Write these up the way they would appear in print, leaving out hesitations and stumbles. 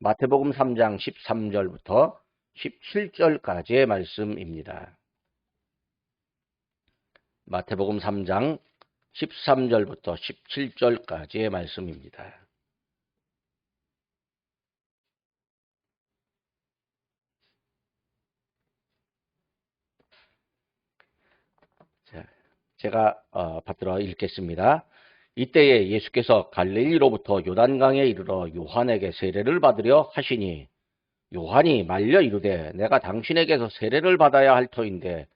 마태복음 3장 13절부터 17절까지의 말씀입니다. 마태복음 3장 13절부터 17절까지의 말씀입니다. 제가 받들어 읽겠습니다. 이때에 예수께서 갈릴리로부터 요단강에 이르러 요한에게 세례를 받으려 하시니 요한이 말려 이르되 내가 당신에게서 세례를 받아야 할 터인데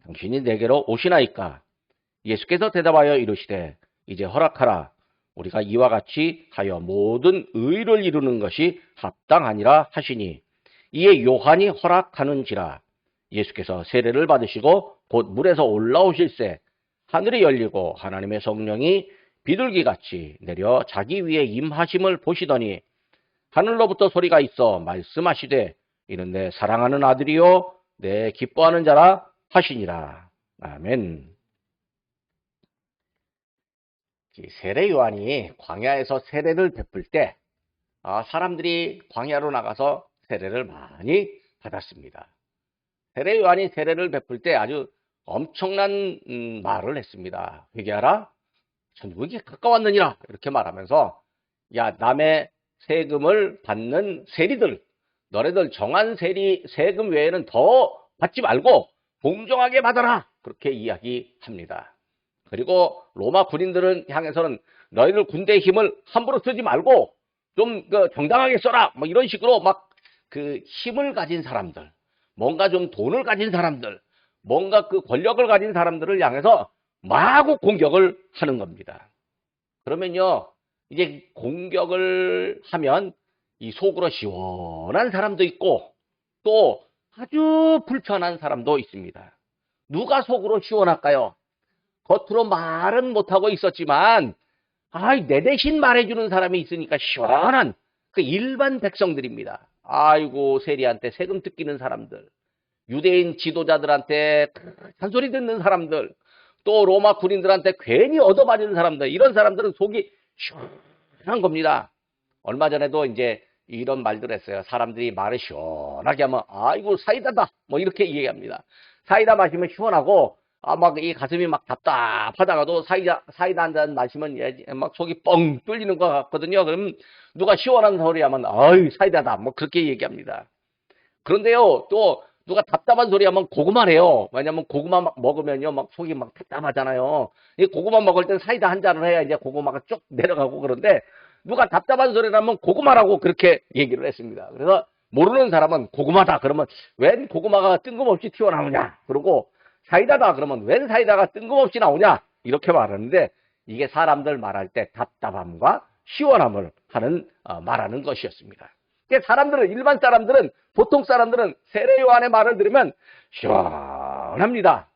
당신이 내게로 오시나이까? 예수께서 대답하여 이르시되 이제 허락하라. 우리가 이와 같이 하여 모든 의를 이루는 것이 합당하니라 하시니 이에 요한이 허락하는지라. 예수께서 세례를 받으시고 곧 물에서 올라오실새 하늘이 열리고 하나님의 성령이 비둘기같이 내려 자기 위에 임하심을 보시더니 하늘로부터 소리가 있어 말씀하시되 이는 내 사랑하는 아들이요 내 기뻐하는 자라 하시니라. 아멘. 세례 요한이 광야에서 세례를 베풀 때 사람들이 광야로 나가서 세례를 많이 받았습니다. 세례 요한이 세례를 베풀 때 아주 엄청난 말을 했습니다. 회개하라, 천국이 가까웠느니라 이렇게 말하면서 야 남의 세금을 받는 세리들, 너네들 정한 세금 외에는 더 받지 말고 공정하게 받아라 그렇게 이야기합니다. 그리고 로마 군인들은 향해서는 너희들 군대의 힘을 함부로 쓰지 말고 좀 정당하게 써라 뭐 이런 식으로 막 그 힘을 가진 사람들, 뭔가 좀 돈을 가진 사람들, 뭔가 그 권력을 가진 사람들을 향해서 마구 공격을 하는 겁니다. 그러면요, 이제 공격을 하면 이 속으로 시원한 사람도 있고 또 아주 불편한 사람도 있습니다. 누가 속으로 시원할까요? 겉으로 말은 못하고 있었지만 내 대신 말해주는 사람이 있으니까 시원한 그 일반 백성들입니다. 아이고 세리한테 세금 뜯기는 사람들, 유대인 지도자들한테 잔소리 듣는 사람들, 또 로마 군인들한테 괜히 얻어맞은 사람들, 이런 사람들은 속이 시원한 겁니다. 얼마 전에도 이제 이런 말들 했어요. 사람들이 말을 시원하게 하면 아이고 사이다다 뭐 이렇게 얘기합니다. 사이다 마시면 시원하고 막 이 가슴이 막 답답하다가도 사이다 한 잔 마시면 막 속이 뻥 뚫리는 것 같거든요. 그럼 누가 시원한 소리 하면 아유 사이다다 뭐 그렇게 얘기합니다. 그런데요 또 누가 답답한 소리 하면 고구마래요. 왜냐면 고구마 막 먹으면요 막 속이 막 답답하잖아요. 이 고구마 먹을 땐 사이다 한 잔을 해야 이제 고구마가 쭉 내려가고, 그런데 누가 답답한 소리를 하면 고구마라고 그렇게 얘기를 했습니다. 그래서 모르는 사람은 고구마다 그러면 웬 고구마가 뜬금없이 튀어나오냐, 그러고 사이다다 그러면 웬 사이다가 뜬금없이 나오냐 이렇게 말하는데, 이게 사람들 말할 때 답답함과 시원함을 말하는 것이었습니다. 사람들은, 일반 사람들은, 보통 사람들은 세례 요한의 말을 들으면 시원합니다.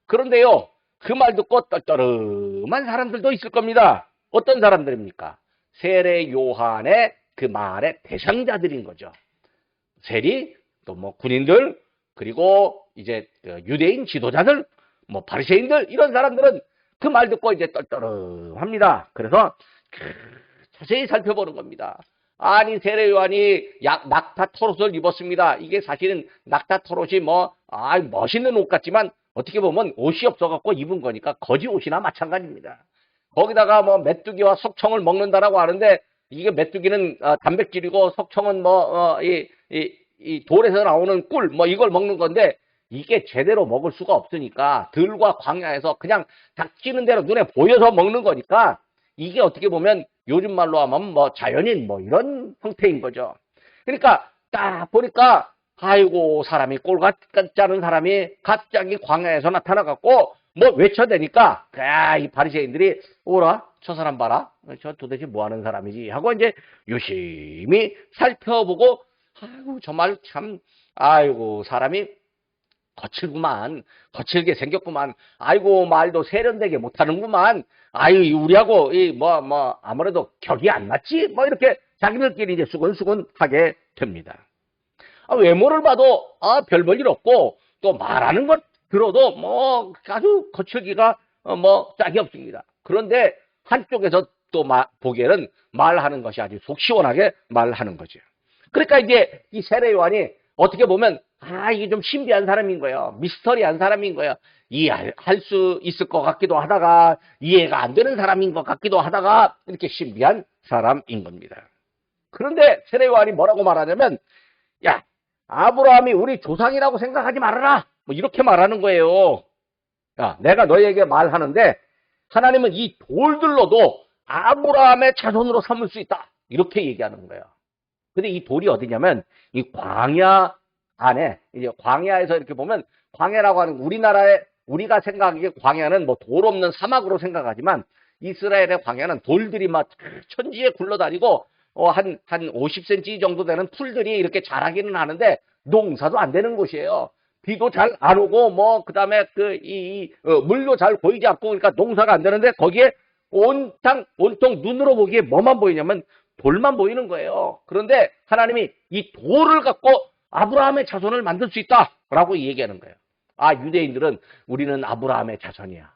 그런데요 그 말 듣고 떨떠름한 사람들도 있을 겁니다. 어떤 사람들입니까? 세례 요한의 그 말의 대상자들인 거죠. 세리, 또 뭐 군인들, 그리고 이제 유대인 지도자들, 뭐 바리새인들, 이런 사람들은 그 말 듣고 이제 떨떠름합니다. 그래서 자세히 살펴보는 겁니다. 아니 세례 요한이 낙타 털옷을 입었습니다. 이게 사실은 낙타 털옷이 멋있는 옷 같지만 어떻게 보면 옷이 없어갖고 입은 거니까 거지 옷이나 마찬가지입니다. 거기다가 메뚜기와 석청을 먹는다라고 하는데, 이게 메뚜기는 단백질이고 석청은 이 돌에서 나오는 꿀 이걸 먹는 건데, 이게 제대로 먹을 수가 없으니까 들과 광야에서 그냥 닥치는 대로 눈에 보여서 먹는 거니까 이게 어떻게 보면 요즘 말로 하면 자연인 이런 형태인 거죠. 그러니까 딱 보니까 아이고 사람이 꼴 같지 않은 사람이 갑자기 광야에서 나타나갖고 외쳐대니까 이 바리새인들이 오라 저 사람 봐라, 저 도대체 뭐 하는 사람이지 하고 이제 유심히 살펴보고 아이고 정말 참 아이고 사람이 거칠게 생겼구만, 아이고 말도 세련되게 못하는구만, 아유 우리하고 아무래도 격이 안 맞지 이렇게 자기들끼리 이제 수근수근하게 됩니다. 외모를 봐도 별 볼 일 없고 또 말하는 것 들어도 아주 거칠기가 짝이 없습니다. 그런데 한쪽에서 또 보기에는 말하는 것이 아주 속 시원하게 말하는 거죠. 그러니까 이제 이 세례 요한이 어떻게 보면 이게 좀 신비한 사람인 거예요. 미스터리한 사람인 거예요. 이해할 수 있을 것 같기도 하다가 이해가 안 되는 사람인 것 같기도 하다가 이렇게 신비한 사람인 겁니다. 그런데 세례 요한이 뭐라고 말하냐면 야, 아브라함이 우리 조상이라고 생각하지 말아라. 뭐 이렇게 말하는 거예요. 야, 내가 너에게 말하는데 하나님은 이 돌들로도 아브라함의 자손으로 삼을 수 있다. 이렇게 얘기하는 거예요. 근데 이 돌이 어디냐면 이 광야 안에 이제 광야에서 이렇게 보면 광야라고 하는 우리나라에 우리가 생각하기에 광야는 뭐 돌 없는 사막으로 생각하지만 이스라엘의 광야는 돌들이 막 천지에 굴러다니고 한 50cm 정도 되는 풀들이 이렇게 자라기는 하는데 농사도 안 되는 곳이에요. 비도 잘 안 오고 뭐 그다음에 물도 잘 보이지 않고 그러니까 농사가 안 되는데 거기에 온통 눈으로 보기에 뭐만 보이냐면 돌만 보이는 거예요. 그런데 하나님이 이 돌을 갖고 아브라함의 자손을 만들 수 있다라고 얘기하는 거예요. 유대인들은 우리는 아브라함의 자손이야.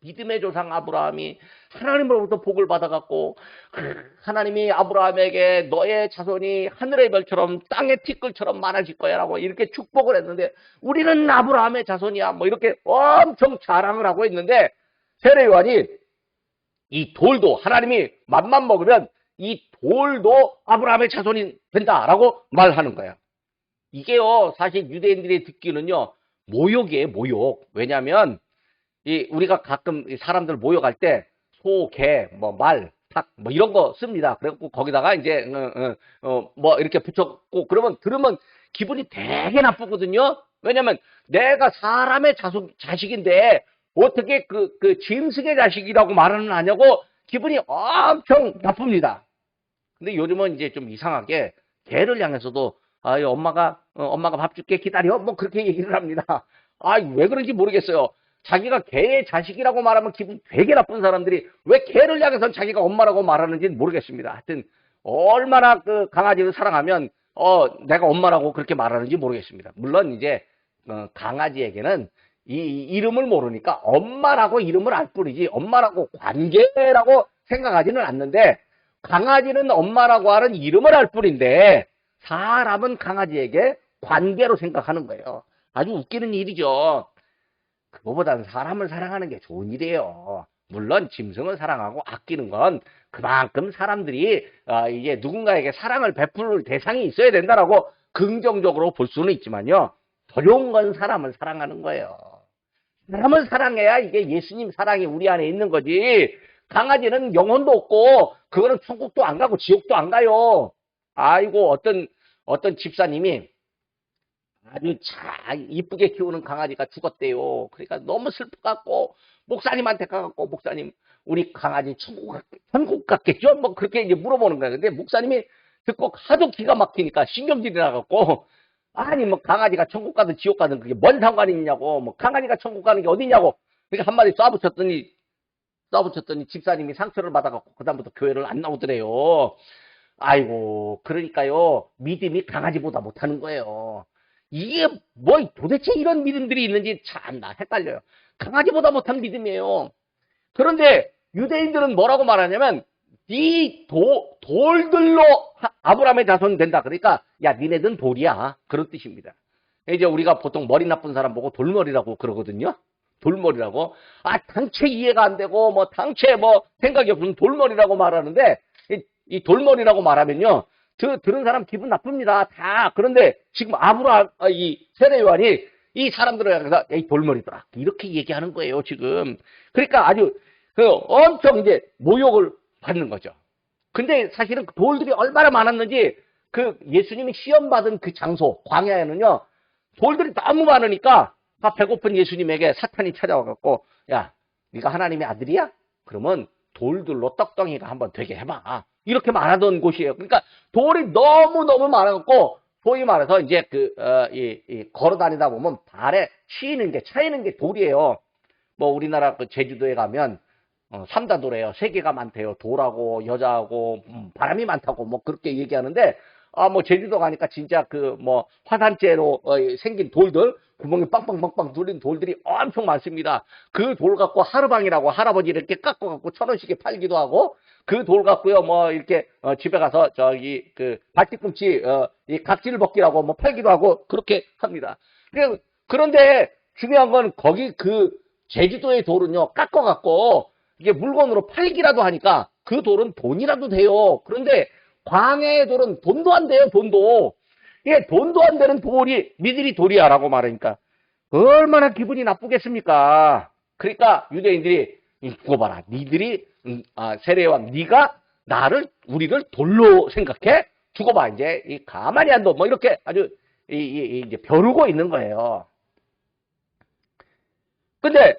믿음의 조상 아브라함이 하나님으로부터 복을 받아갖고 하나님이 아브라함에게 너의 자손이 하늘의 별처럼 땅의 티끌처럼 많아질 거야 라고 이렇게 축복을 했는데 우리는 아브라함의 자손이야 뭐 이렇게 엄청 자랑을 하고 있는데 세례 요한이 이 돌도 하나님이 맘만 먹으면 이 돌도 아브라함의 자손이 된다라고 말하는 거예요. 이게요 사실 유대인들이 듣기는요 모욕이에요 모욕. 왜냐하면 우리가 가끔 사람들 모욕할 때 소, 개, 뭐 말, 닭, 뭐 이런 거 씁니다. 그래갖고 거기다가 이제 뭐 이렇게 붙였고 그러면 들으면 기분이 되게 나쁘거든요. 왜냐면 내가 사람의 자식인데 어떻게 그 짐승의 자식이라고 말은 하냐고 기분이 엄청 나쁩니다. 근데 요즘은 이제 좀 이상하게 개를 향해서도 엄마가 밥 줄게 기다려 뭐 그렇게 얘기를 합니다. 왜 그런지 모르겠어요. 자기가 개의 자식이라고 말하면 기분 되게 나쁜 사람들이 왜 개를 향해서는 자기가 엄마라고 말하는지는 모르겠습니다. 하여튼 얼마나 그 강아지를 사랑하면 내가 엄마라고 그렇게 말하는지 모르겠습니다. 물론 이제 강아지에게는 이 이름을 모르니까 엄마라고 이름을 알 뿐이지 엄마라고 관계라고 생각하지는 않는데 강아지는 엄마라고 하는 이름을 알 뿐인데 사람은 강아지에게 관계로 생각하는 거예요. 아주 웃기는 일이죠. 그거보다는 사람을 사랑하는 게 좋은 일이에요. 물론 짐승을 사랑하고 아끼는 건 그만큼 사람들이 이제 누군가에게 사랑을 베풀 대상이 있어야 된다라고 긍정적으로 볼 수는 있지만요. 더 좋은 건 사람을 사랑하는 거예요. 사람을 사랑해야 이게 예수님 사랑이 우리 안에 있는 거지. 강아지는 영혼도 없고 그거는 천국도 안 가고 지옥도 안 가요. 아이고 어떤 집사님이 아주 잘 이쁘게 키우는 강아지가 죽었대요. 그러니까 너무 슬퍼갖고 목사님한테 가갖고 목사님 우리 강아지 천국 갔겠죠? 뭐 그렇게 이제 물어보는 거예요. 근데 목사님이 듣고 하도 기가 막히니까 신경질이 나갖고 아니 뭐 강아지가 천국 가든 지옥 가든 그게 뭔 상관이 있냐고 뭐 강아지가 천국 가는 게 어디냐고 그러니까 한마디 쏴붙였더니 집사님이 상처를 받아갖고 그다음부터 교회를 안 나오더래요. 아이고 그러니까요 믿음이 강아지보다 못하는 거예요. 이게 뭐 도대체 이런 믿음들이 있는지 참나 헷갈려요. 강아지보다 못한 믿음이에요. 그런데 유대인들은 뭐라고 말하냐면 이 돌들로 아브라함의 자손 된다. 그러니까 야 니네는 돌이야. 그런 뜻입니다. 이제 우리가 보통 머리 나쁜 사람 보고 돌머리라고 그러거든요. 돌머리라고. 당최 이해가 안 되고 뭐 당최 뭐 생각이 없으면 돌머리라고 말하는데 이 돌머리라고 말하면요. 들은 사람 기분 나쁩니다. 다. 그런데 지금 이 세례 요한이 이 사람들을 향해서 이 돌머리더라. 이렇게 얘기하는 거예요, 지금. 그러니까 아주 엄청 이제 모욕을 받는 거죠. 근데 사실은 돌들이 얼마나 많았는지 예수님이 시험받은 그 장소, 광야에는요, 돌들이 너무 많으니까 배고픈 예수님에게 사탄이 찾아와갖고, 야, 네가 하나님의 아들이야? 그러면 돌들로 떡덩이가 한번 되게 해봐. 이렇게 말하던 곳이에요. 그러니까 돌이 너무너무 많아갖고, 소위 말해서 이제 걸어 다니다 보면 발에 차이는 게 돌이에요. 뭐 우리나라 제주도에 가면, 삼다도래요. 세계가 많대요. 돌하고 여자하고 바람이 많다고 뭐 그렇게 얘기하는데, 뭐 제주도 가니까 진짜 그 뭐 화산재로 생긴 돌들, 구멍이 빵빵빵빵 뚫린 돌들이 엄청 많습니다. 그 돌 갖고 하루방이라고 할아버지 이렇게 깎아 갖고 1,000원씩에 팔기도 하고, 그 돌 갖고요 뭐 이렇게 집에 가서 저기 그 발뒤꿈치 이 각질 벗기라고 뭐 팔기도 하고 그렇게 합니다. 그런데 중요한 건 거기 그 제주도의 돌은요 깎아 갖고 이게 물건으로 팔기라도 하니까 그 돌은 돈이라도 돼요. 그런데 광야의 돌은 돈도 안 돼요, 돈도. 이게 돈도 안 되는 돌이 니들이 돌이야 라고 말하니까 얼마나 기분이 나쁘겠습니까? 그러니까 유대인들이 이거 봐라, 니들이 세례요한 네가 우리를 돌로 생각해? 두고 봐, 이제 가만히 안 둬. 뭐 이렇게 아주 이제 벼르고 있는 거예요. 근데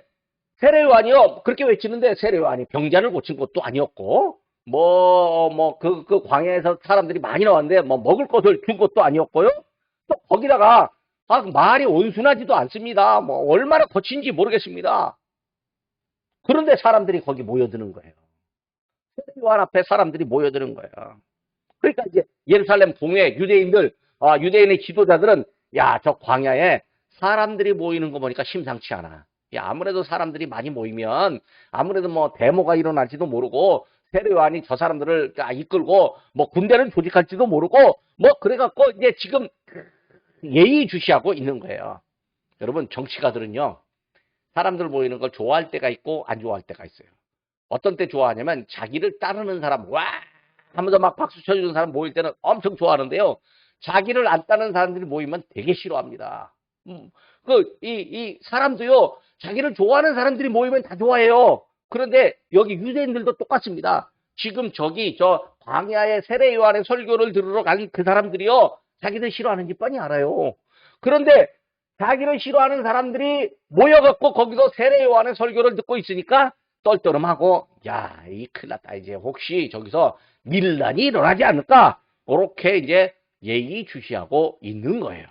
세례요한이요 그렇게 외치는데 세례요한이 병자를 고친 것도 아니었고 그 광야에서 사람들이 많이 나왔는데 뭐 먹을 것을 준 것도 아니었고요. 또 거기다가 말이 온순하지도 않습니다. 뭐 얼마나 거친지 모르겠습니다. 그런데 사람들이 거기 모여드는 거예요. 세례요한 앞에 사람들이 모여드는 거예요. 그러니까 이제 예루살렘 동네 유대인의 지도자들은 야, 저 광야에 사람들이 모이는 거 보니까 심상치 않아. 야, 아무래도 사람들이 많이 모이면 아무래도 뭐 데모가 일어날지도 모르고 세례요한이 저 사람들을 이끌고 뭐 군대를 조직할지도 모르고 뭐 그래갖고 이제 지금 예의주시하고 있는 거예요. 여러분, 정치가들은요 사람들 모이는 걸 좋아할 때가 있고 안 좋아할 때가 있어요. 어떤 때 좋아하냐면 자기를 따르는 사람 와 하면서 막 박수 쳐주는 사람 모일 때는 엄청 좋아하는데요. 자기를 안 따르는 사람들이 모이면 되게 싫어합니다. 이 사람도요 자기를 좋아하는 사람들이 모이면 다 좋아해요. 그런데 여기 유대인들도 똑같습니다. 지금 저기 저 광야의 세례 요한의 설교를 들으러 간 그 사람들이요 자기들 싫어하는지 뻔히 알아요. 그런데 자기를 싫어하는 사람들이 모여갖고 거기서 세례 요한의 설교를 듣고 있으니까 떨떠름하고 야, 이 큰일 났다. 이제 혹시 저기서 밀란이 일어나지 않을까? 그렇게 이제 예의주시하고 있는 거예요.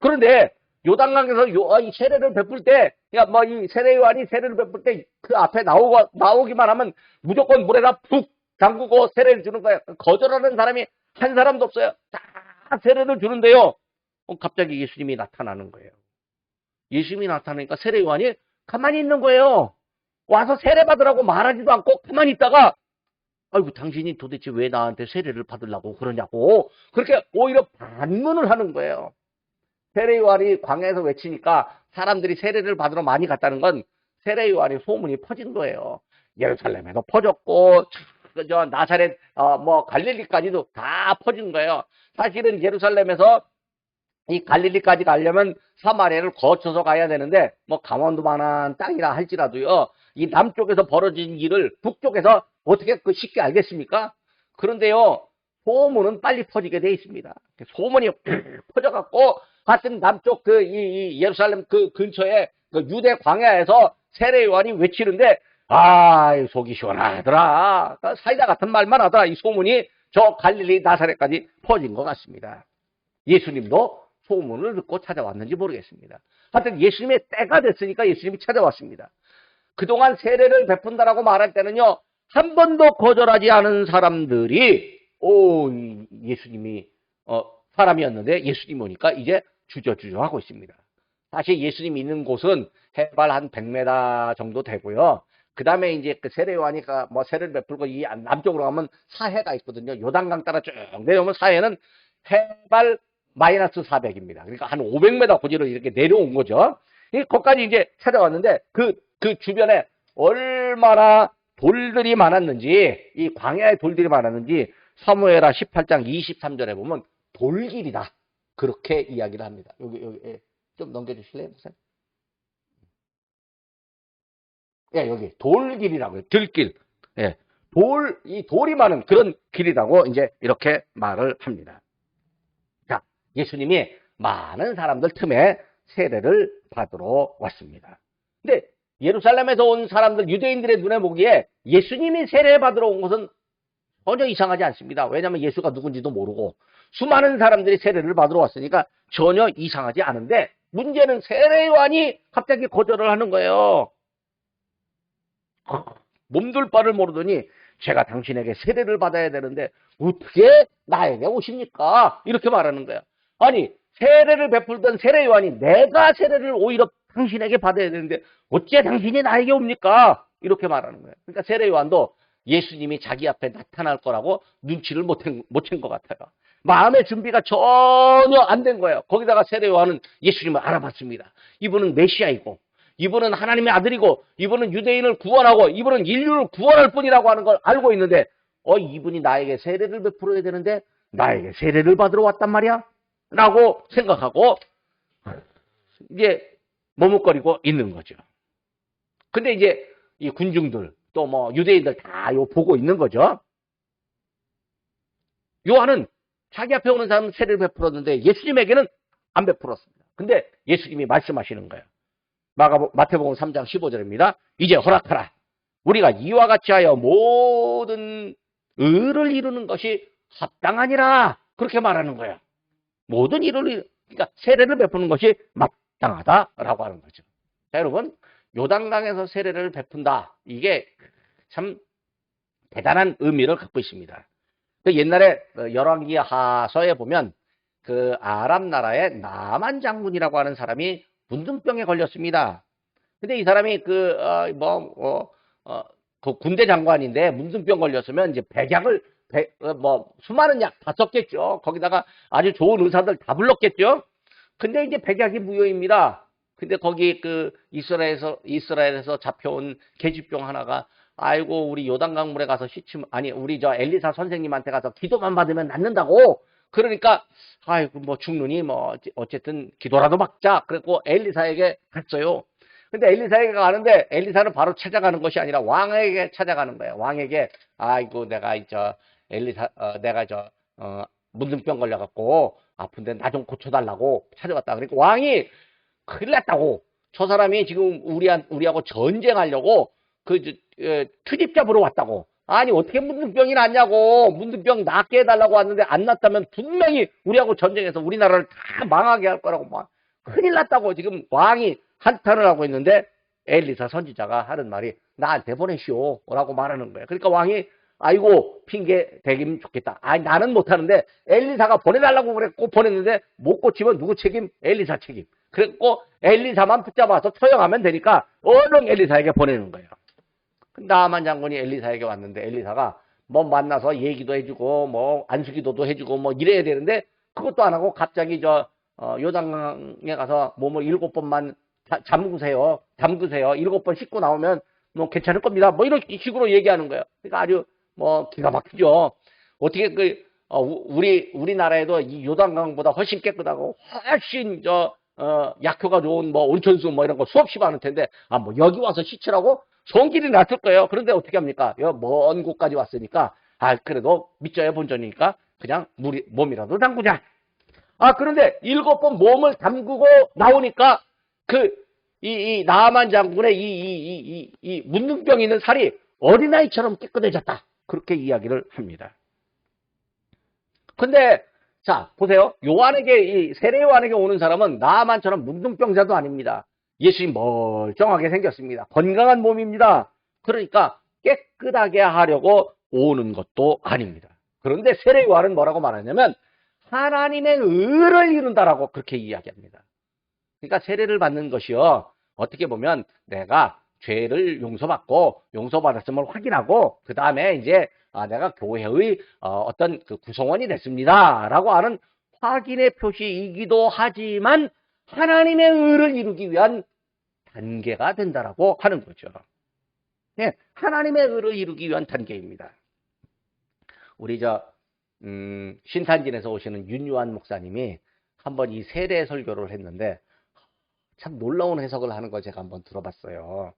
그런데 요단강에서 이 세례를 베풀 때, 뭐 이 세례 요한이 세례를 베풀 때 그 앞에 나오기만 하면 무조건 물에다 푹 담그고 세례를 주는 거예요. 거절하는 사람이 한 사람도 없어요. 다 세례를 주는데요. 갑자기 예수님이 나타나는 거예요. 예수님이 나타나니까 세례 요한이 가만히 있는 거예요. 와서 세례 받으라고 말하지도 않고 가만히 있다가 아이고 당신이 도대체 왜 나한테 세례를 받으려고 그러냐고 그렇게 오히려 반문을 하는 거예요. 세례 요한이 광야에서 외치니까 사람들이 세례를 받으러 많이 갔다는 건 세례 요한의 소문이 퍼진 거예요. 예루살렘에도 퍼졌고 저 나사렛 뭐 갈릴리까지도 다 퍼진 거예요. 사실은 예루살렘에서 이 갈릴리까지 가려면 사마리아를 거쳐서 가야 되는데 뭐 강원도만한 땅이라 할지라도요 이 남쪽에서 벌어진 일을 북쪽에서 어떻게 쉽게 알겠습니까? 그런데요 소문은 빨리 퍼지게 돼 있습니다. 소문이 퍼져갖고 같은 남쪽 이 예루살렘 그 근처에 그 유대 광야에서 세례 요한이 외치는데 속이 시원하더라. 사이다 같은 말만 하더라. 이 소문이 저 갈릴리 나사렛까지 퍼진 것 같습니다. 예수님도 소문을 듣고 찾아왔는지 모르겠습니다. 하여튼 예수님의 때가 됐으니까 예수님이 찾아왔습니다. 그동안 세례를 베푼다라고 말할 때는요 한 번도 거절하지 않은 사람들이 예수님이 사람이었는데 예수님 오니까 이제 주저주저 하고 있습니다. 사실 예수님 있는 곳은 해발 한 100m 정도 되고요. 그 다음에 이제 그 세례 요한이가 뭐 세례를 베풀고 이 남쪽으로 가면 사해가 있거든요. 요단강 따라 쭉 내려오면 사해는 해발 마이너스 400입니다. 그러니까 한 500m 고지로 이렇게 내려온 거죠. 거기까지 이제 찾아왔는데 그 주변에 얼마나 돌들이 많았는지 이 광야에 돌들이 많았는지 사무엘하 18장 23절에 보면 돌길이다. 그렇게 이야기를 합니다. 여기 좀 넘겨주실래요? 예, 여기 돌길이라고요. 들길. 예. 이 돌이 많은 그런 길이라고 이제 이렇게 말을 합니다. 자, 예수님이 많은 사람들 틈에 세례를 받으러 왔습니다. 근데 예루살렘에서 온 사람들, 유대인들의 눈에 보기에 예수님이 세례 받으러 온 것은 전혀 이상하지 않습니다. 왜냐하면 예수가 누군지도 모르고 수많은 사람들이 세례를 받으러 왔으니까 전혀 이상하지 않은데 문제는 세례 요한이 갑자기 거절을 하는 거예요. 몸둘 바를 모르더니 제가 당신에게 세례를 받아야 되는데 어떻게 나에게 오십니까? 이렇게 말하는 거야. 아니, 세례를 베풀던 세례 요한이 내가 세례를 오히려 당신에게 받아야 되는데 어째 당신이 나에게 옵니까? 이렇게 말하는 거예요. 그러니까 세례 요한도 예수님이 자기 앞에 나타날 거라고 눈치를 못 챈 것 같아요. 마음의 준비가 전혀 안 된 거예요. 거기다가 세례 요한은 예수님을 알아봤습니다. 이분은 메시아이고, 이분은 하나님의 아들이고, 이분은 유대인을 구원하고, 이분은 인류를 구원할 뿐이라고 하는 걸 알고 있는데, 이분이 나에게 세례를 베풀어야 되는데 나에게 세례를 받으러 왔단 말이야? 라고 생각하고 이제 머뭇거리고 있는 거죠. 근데 이제 이 군중들 또 뭐 유대인들 다 요 보고 있는 거죠. 요한은 자기 앞에 오는 사람은 세례를 베풀었는데 예수님에게는 안 베풀었습니다. 근데 예수님이 말씀하시는 거예요. 마태복음 3장 15절입니다. 이제 허락하라. 우리가 이와 같이 하여 모든 의를 이루는 것이 합당하니라. 그렇게 말하는 거예요. 모든 일을, 그러니까 세례를 베푸는 것이 마땅하다라고 하는 거죠. 자, 여러분, 요단강에서 세례를 베푼다. 이게 참 대단한 의미를 갖고 있습니다. 그 옛날에 열왕기 하서에 보면 그 아람 나라의 나만 장군이라고 하는 사람이 문둥병에 걸렸습니다. 근데 이 사람이 그 군대 장관인데 문둥병 걸렸으면 이제 백약을 수많은 약 다 썼겠죠. 거기다가 아주 좋은 의사들 다 불렀겠죠. 근데 이제 백약이 무효입니다. 근데 거기 그 이스라엘에서 잡혀온 계집종 하나가 아이고 우리 요단강물에 가서 우리 저 엘리사 선생님한테 가서 기도만 받으면 낫는다고. 그러니까 아이고 뭐 죽느니 뭐 어쨌든 기도라도 받자. 그래고 엘리사에게 갔어요. 근데 엘리사에게 가는데 엘리사는 바로 찾아가는 것이 아니라 왕에게 찾아가는 거예요. 왕에게 아이고 내가 문둥병 걸려갖고 아픈데 나 좀 고쳐달라고 찾아갔다. 그러니까 왕이 큰일 났다고. 저 사람이 지금 우리하고 전쟁하려고 투집 잡으러 왔다고. 아니 어떻게 문둥병이 낫냐고. 문둥병 낫게 해달라고 왔는데 안 낫다면 분명히 우리하고 전쟁해서 우리나라를 다 망하게 할 거라고 막 큰일 났다고 지금 왕이 한탄을 하고 있는데 엘리사 선지자가 하는 말이 나한테 보내시오 라고 말하는 거예요. 그러니까 왕이 아이고 핑계 대기면 좋겠다. 아니 나는 못하는데 엘리사가 보내달라고 그랬고 보냈는데 못 고치면 누구 책임? 엘리사 책임. 그랬고 엘리사만 붙잡아서 처형하면 되니까 얼른 엘리사에게 보내는 거예요. 나만 장군이 엘리사에게 왔는데 엘리사가 뭐 만나서 얘기도 해주고 뭐 안수기도도 해주고 뭐 이래야 되는데 그것도 안 하고 갑자기 요단강에 가서 몸을 7번만 담그세요. 7번 씻고 나오면 뭐 괜찮을 겁니다. 뭐 이런 식으로 얘기하는 거예요. 그러니까 아주 뭐 기가 막히죠. 어떻게 우리나라에도 이 요단강보다 훨씬 깨끗하고 훨씬 약효가 좋은 뭐 온천수 뭐 이런 거 수없이 많을 텐데 뭐 여기 와서 씻으라고 손길이 났을 거예요. 그런데 어떻게 합니까? 먼 곳까지 왔으니까 그래도 밑져야 본전이니까 그냥 몸이라도 담그자. 그런데 7번 몸을 담그고 나오니까 이 나아만 장군의 이 문둥병 있는 살이 어린아이처럼 깨끗해졌다. 그렇게 이야기를 합니다. 근데 자 보세요. 이 세례 요한에게 오는 사람은 나아만처럼 문둥병자도 아닙니다. 예수님 멀쩡하게 생겼습니다. 건강한 몸입니다. 그러니까 깨끗하게 하려고 오는 것도 아닙니다. 그런데 세례 요한은 뭐라고 말하냐면 하나님의 의를 이룬다라고 그렇게 이야기합니다. 그러니까 세례를 받는 것이요. 어떻게 보면 내가 죄를 용서받았음을 확인하고 그 다음에 이제 내가 교회의 어떤 그 구성원이 됐습니다. 라고 하는 확인의 표시이기도 하지만 하나님의 의를 이루기 위한 단계가 된다라고 하는 거죠. 네, 하나님의 의를 이루기 위한 단계입니다. 우리 신탄진에서 오시는 윤요한 목사님이 한번 이 세례 설교를 했는데 참 놀라운 해석을 하는 걸 제가 한번 들어봤어요.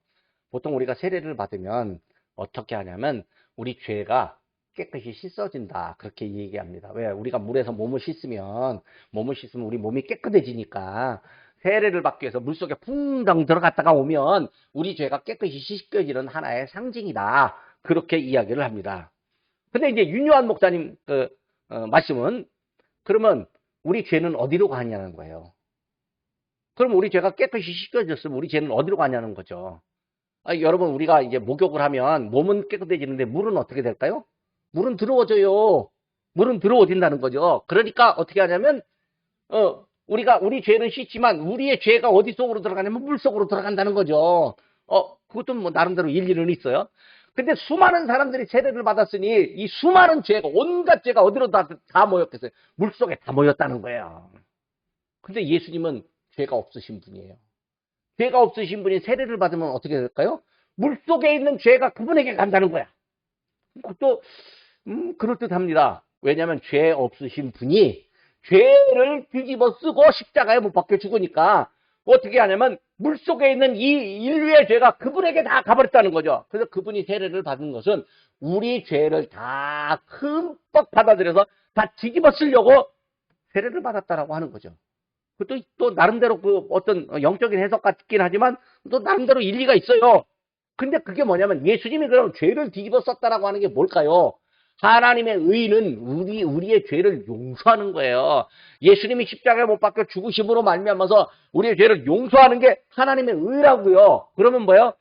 보통 우리가 세례를 받으면 어떻게 하냐면 우리 죄가 깨끗이 씻어진다 그렇게 얘기합니다. 왜? 우리가 물에서 몸을 씻으면 우리 몸이 깨끗해지니까 세례를 받기 위해서 물속에 풍덩 들어갔다가 오면 우리 죄가 깨끗이 씻겨지는 하나의 상징이다. 그렇게 이야기를 합니다. 근데 이제 윤요한 목사님 말씀은 그러면 우리 죄는 어디로 가냐는 거예요. 그럼 우리 죄가 깨끗이 씻겨졌으면 우리 죄는 어디로 가냐는 거죠. 여러분, 우리가 이제 목욕을 하면 몸은 깨끗해지는데 물은 어떻게 될까요? 물은 더러워져요. 물은 더러워진다는 거죠. 그러니까 어떻게 하냐면, 우리 죄는 씻지만 우리의 죄가 어디 속으로 들어가냐면 물 속으로 들어간다는 거죠. 그것도 뭐 나름대로 일리는 있어요. 근데 수많은 사람들이 세례를 받았으니 이 수많은 죄가, 온갖 죄가 어디로 다 모였겠어요? 물 속에 다 모였다는 거예요. 근데 예수님은 죄가 없으신 분이에요. 죄가 없으신 분이 세례를 받으면 어떻게 될까요? 물 속에 있는 죄가 그분에게 간다는 거야. 그것도 그럴듯합니다. 왜냐하면 죄 없으신 분이 죄를 뒤집어 쓰고 십자가에 못 박혀 죽으니까 어떻게 하냐면 물 속에 있는 이 인류의 죄가 그분에게 다 가버렸다는 거죠. 그래서 그분이 세례를 받은 것은 우리 죄를 다 흠뻑 받아들여서 다 뒤집어 쓰려고 세례를 받았다라고 하는 거죠. 또 나름대로 그 어떤 영적인 해석 같긴 하지만 또 나름대로 일리가 있어요. 근데 그게 뭐냐면 예수님이 그럼 죄를 뒤집어 썼다라고 하는 게 뭘까요? 하나님의 의는 우리의 죄를 용서하는 거예요. 예수님이 십자가에 못 박혀 죽으심으로 말미암아서 우리의 죄를 용서하는 게 하나님의 의라고요. 그러면 뭐예요?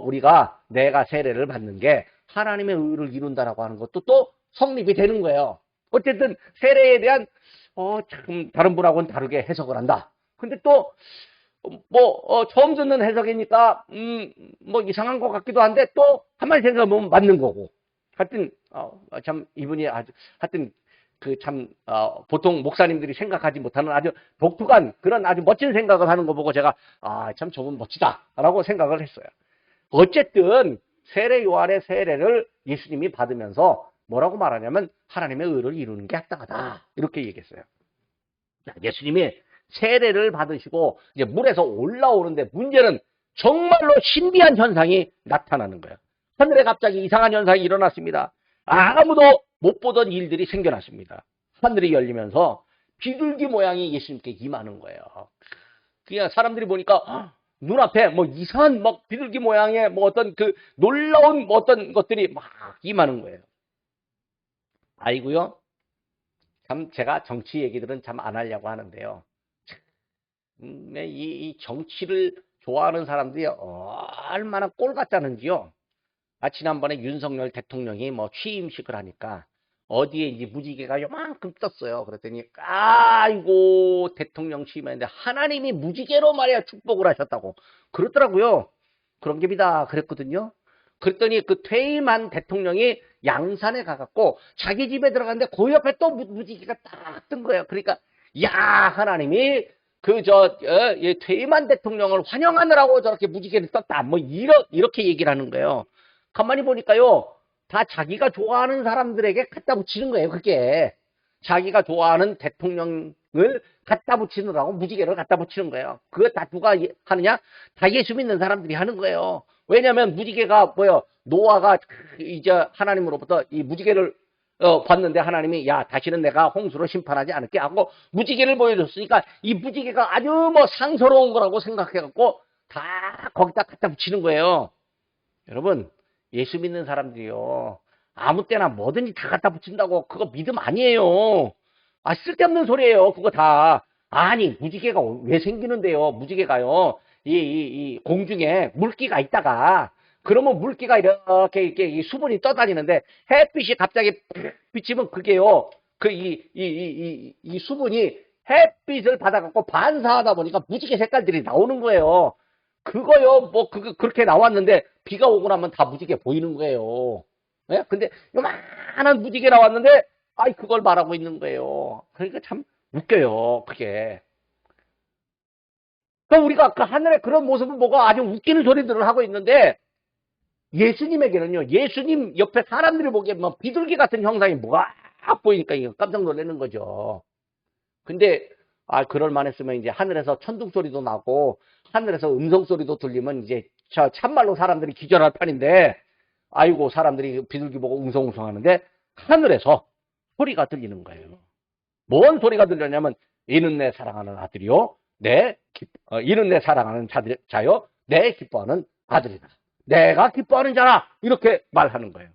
우리가 내가 세례를 받는 게 하나님의 의를 이룬다라고 하는 것도 또 성립이 되는 거예요. 어쨌든 세례에 대한 참 다른 분하고는 다르게 해석을 한다. 근데 또 처음 듣는 해석이니까 뭐 이상한 것 같기도 한데 또 한마디 생각해보면 맞는 거고. 하여튼 참 이분이 하여튼 보통 목사님들이 생각하지 못하는 아주 독특한 그런 아주 멋진 생각을 하는 거 보고 제가 참 저분 멋지다라고 생각을 했어요. 어쨌든 세례 요한의 세례를 예수님이 받으면서 뭐라고 말하냐면 하나님의 의를 이루는 게 합당하다 이렇게 얘기했어요. 예수님이 세례를 받으시고 이제 물에서 올라오는데 문제는 정말로 신비한 현상이 나타나는 거예요. 하늘에 갑자기 이상한 현상이 일어났습니다. 아무도 못 보던 일들이 생겨났습니다. 하늘이 열리면서 비둘기 모양이 예수님께 임하는 거예요. 그냥 사람들이 보니까 눈앞에 뭐 이상한 막 비둘기 모양의 뭐 어떤 그 놀라운 뭐 어떤 것들이 막 임하는 거예요. 아이고요. 참 제가 정치 얘기들은 참 안 하려고 하는데요. 이 정치를 좋아하는 사람들이 얼마나 꼴 같다는지요. 지난번에 윤석열 대통령이 뭐 취임식을 하니까 어디에 이제 무지개가 요만큼 떴어요. 그랬더니 아이고 대통령 취임했는데 하나님이 무지개로 말이야 축복을 하셨다고 그러더라고요. 그런 게비다 그랬거든요. 그랬더니 그 퇴임한 대통령이 양산에 가갖고 자기 집에 들어갔는데 그 옆에 또 무지개가 딱 뜬 거예요. 그러니까 야 하나님이 퇴임한 대통령을 환영하느라고 저렇게 무지개를 떴다. 뭐 이렇게 얘기를 하는 거예요. 가만히 보니까요. 다 자기가 좋아하는 사람들에게 갖다 붙이는 거예요. 그게. 자기가 좋아하는 대통령을 갖다 붙이느라고 무지개를 갖다 붙이는 거예요. 그거 다 누가 하느냐? 다 예수 믿는 사람들이 하는 거예요. 왜냐하면 무지개가 노아가 이제 하나님으로부터 이 무지개를 봤는데 하나님이 야 다시는 내가 홍수로 심판하지 않을게 하고 무지개를 보여줬으니까 이 무지개가 아주 뭐 상스러운 거라고 생각해갖고 다 거기다 갖다 붙이는 거예요. 여러분 예수 믿는 사람들이요. 아무 때나 뭐든지 다 갖다 붙인다고 그거 믿음 아니에요. 쓸데없는 소리예요. 그거 다. 아니 무지개가 왜 생기는데요. 무지개가요. 이 공중에 물기가 있다가 그러면 물기가 이렇게 수분이 떠다니는데 햇빛이 갑자기 비치면 그게요. 이 수분이 햇빛을 받아갖고 반사하다 보니까 무지개 색깔들이 나오는 거예요. 그거요, 그렇게 나왔는데, 비가 오고 나면 다 무지개 보이는 거예요. 예? 근데, 요만한 무지개 나왔는데, 그걸 말하고 있는 거예요. 그러니까 참 웃겨요, 그게. 그러니까 우리가 그 하늘에 그런 모습을 보고 아주 웃기는 소리들을 하고 있는데, 예수님에게는요, 예수님 옆에 사람들이 보기에 뭐 비둘기 같은 형상이 뭐가 보이니까 이거 깜짝 놀라는 거죠. 근데, 그럴만 했으면 이제 하늘에서 천둥 소리도 나고, 하늘에서 음성 소리도 들리면 이제 참말로 사람들이 기절할 판인데 아이고 사람들이 비둘기 보고 웅성웅성 하는데 하늘에서 소리가 들리는 거예요. 뭔 소리가 들렸냐면 이는 내 사랑하는 아들이요 이는 내 사랑하는 자요 내 기뻐하는 아들이다. 내가 기뻐하는 자라 이렇게 말하는 거예요.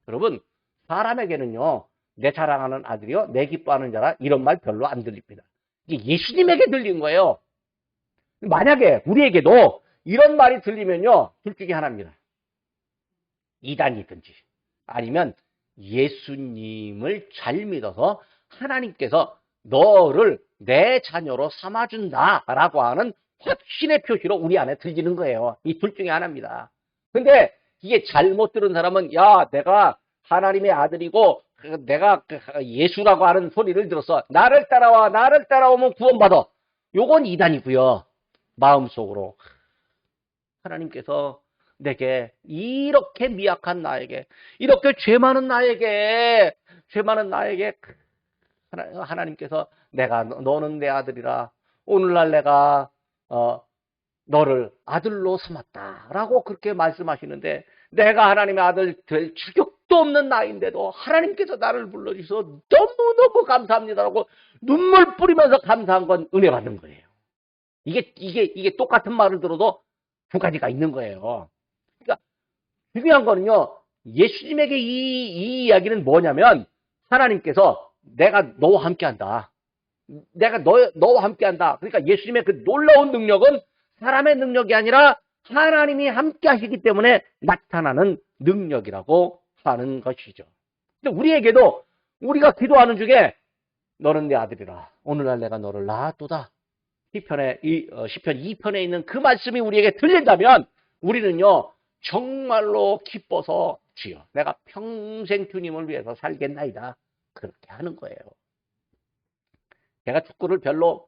여러분 사람에게는요 내 사랑하는 아들이요 내 기뻐하는 자라 이런 말 별로 안 들립니다. 이게 예수님에게 들린 거예요. 만약에 우리에게도 이런 말이 들리면요, 둘 중에 하나입니다. 이단이든지 아니면 예수님을 잘 믿어서 하나님께서 너를 내 자녀로 삼아준다라고 하는 확신의 표시로 우리 안에 들리는 거예요. 이 둘 중에 하나입니다. 근데 이게 잘못 들은 사람은 야, 내가 하나님의 아들이고 내가 예수라고 하는 소리를 들었어. 나를 따라와, 나를 따라오면 구원받아. 요건 이단이고요. 마음속으로 하나님께서 내게 이렇게 미약한 나에게, 이렇게 죄 많은 나에게 하나님께서 너는 내 아들이라 오늘날 내가 너를 아들로 삼았다라고 그렇게 말씀하시는데, 내가 하나님의 아들 될 자격도 없는 나인데도 하나님께서 나를 불러주셔서 너무너무 감사합니다라고 눈물 뿌리면서 감사한 건 은혜 받는 거예요. 이게 똑같은 말을 들어도 두 가지가 있는 거예요. 그러니까 중요한 거는요, 예수님에게 이 이야기는 뭐냐면, 하나님께서 내가 너와 함께 한다. 내가 너와 함께 한다. 그러니까 예수님의 그 놀라운 능력은 사람의 능력이 아니라 하나님이 함께 하시기 때문에 나타나는 능력이라고 하는 것이죠. 근데 우리에게도 우리가 기도하는 중에 너는 내 아들이라 오늘날 내가 너를 낳았도다. 시편 2편에 있는 그 말씀이 우리에게 들린다면 우리는요, 정말로 기뻐서 주여 내가 평생 주님을 위해서 살겠나이다. 그렇게 하는 거예요. 제가 축구를 별로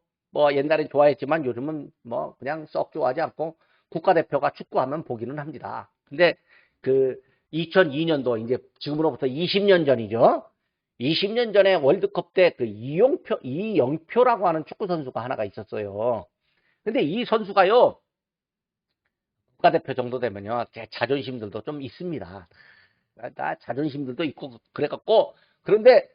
옛날에 좋아했지만 요즘은 그냥 썩 좋아하지 않고 국가대표가 축구하면 보기는 합니다. 근데 그 2002년도 이제 지금으로부터 20년 전이죠. 20년 전에 월드컵 때 그 이영표라고 하는 축구 선수가 하나가 있었어요. 근데 이 선수가요, 국가대표 정도 되면요, 제 자존심들도 좀 있습니다. 나 자존심들도 있고 그래갖고, 그런데